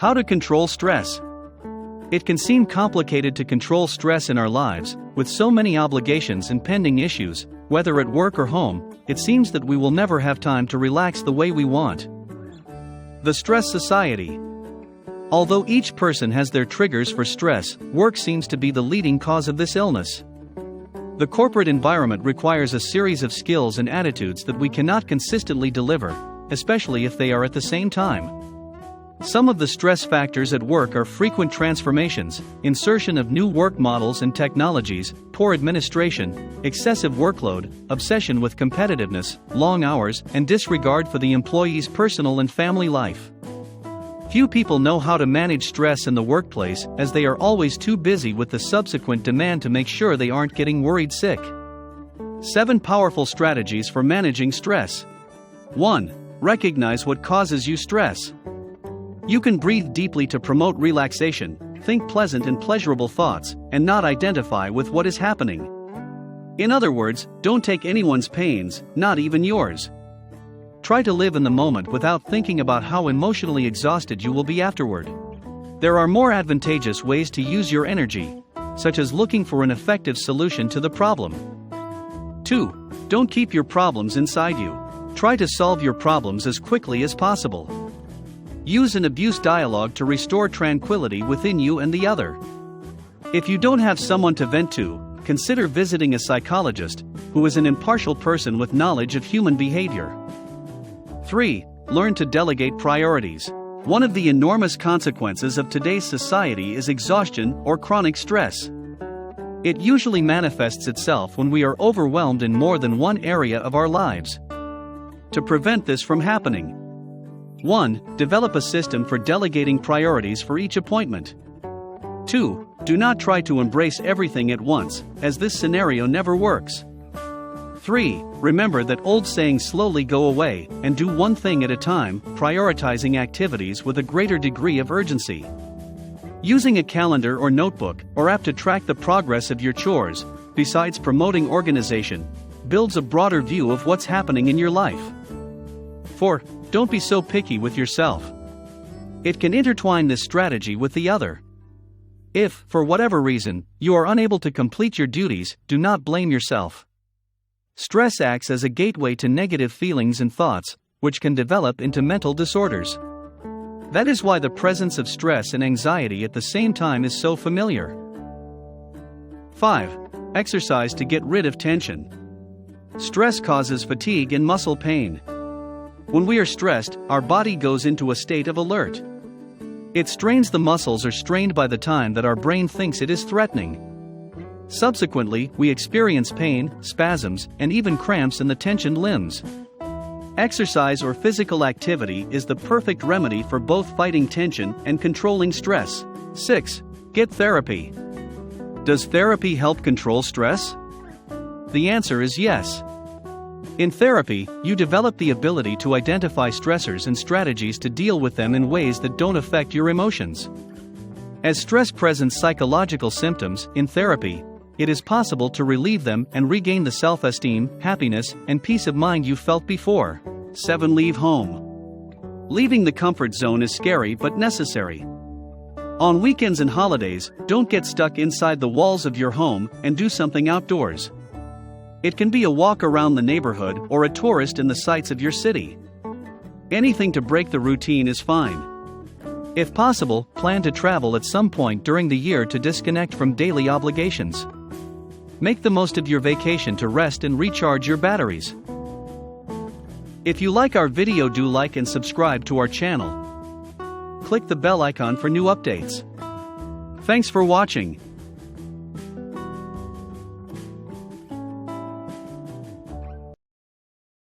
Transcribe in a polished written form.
How to control stress. It can seem complicated to control stress in our lives, with so many obligations and pending issues, whether at work or home. It seems that we will never have time to relax the way we want. The Stress Society. Although each person has their triggers for stress, work seems to be the leading cause of this illness. The corporate environment requires a series of skills and attitudes that we cannot consistently deliver, especially if they are at the same time. Some of the stress factors at work are frequent transformations, insertion of new work models and technologies, poor administration, excessive workload, obsession with competitiveness, long hours, and disregard for the employee's personal and family life. Few people know how to manage stress in the workplace, as they are always too busy with the subsequent demand to make sure they aren't getting worried sick. 7 powerful strategies for managing stress. 1. Recognize what causes you stress. You can breathe deeply to promote relaxation, think pleasant and pleasurable thoughts, and not identify with what is happening. In other words, don't take anyone's pains, not even yours. Try to live in the moment without thinking about how emotionally exhausted you will be afterward. There are more advantageous ways to use your energy, such as looking for an effective solution to the problem. 2. Don't keep your problems inside you. Try to solve your problems as quickly as possible. Use an abuse dialogue to restore tranquility within you and the other. If you don't have someone to vent to, consider visiting a psychologist, who is an impartial person with knowledge of human behavior. 3. Learn to delegate priorities. One of the enormous consequences of today's society is exhaustion or chronic stress. It usually manifests itself when we are overwhelmed in more than one area of our lives. To prevent this from happening: 1. Develop a system for delegating priorities for each appointment. 2. Do not try to embrace everything at once, as this scenario never works. 3. Remember that old sayings slowly go away, and do one thing at a time, prioritizing activities with a greater degree of urgency. Using a calendar or notebook, or app to track the progress of your chores, besides promoting organization, builds a broader view of what's happening in your life. 4. Don't be so picky with yourself. It can intertwine this strategy with the other. If, for whatever reason, you are unable to complete your duties, do not blame yourself. Stress acts as a gateway to negative feelings and thoughts, which can develop into mental disorders. That is why the presence of stress and anxiety at the same time is so familiar. 5. Exercise to get rid of tension. Stress causes fatigue and muscle pain. When we are stressed, our body goes into a state of alert. It strains the muscles or strained by the time that our brain thinks it is threatening. Subsequently, we experience pain, spasms, and even cramps in the tensioned limbs. Exercise or physical activity is the perfect remedy for both fighting tension and controlling stress. 6. Get therapy. Does therapy help control stress? The answer is yes. In therapy, you develop the ability to identify stressors and strategies to deal with them in ways that don't affect your emotions. As stress presents psychological symptoms, in therapy, it is possible to relieve them and regain the self-esteem, happiness, and peace of mind you felt before. 7. Leave home. Leaving the comfort zone is scary but necessary. On weekends and holidays, don't get stuck inside the walls of your home and do something outdoors. It can be a walk around the neighborhood or a tourist in the sights of your city. Anything to break the routine is fine. If possible, plan to travel at some point during the year to disconnect from daily obligations. Make the most of your vacation to rest and recharge your batteries. If you like our video, do like and subscribe to our channel. Click the bell icon for new updates. Thanks for watching.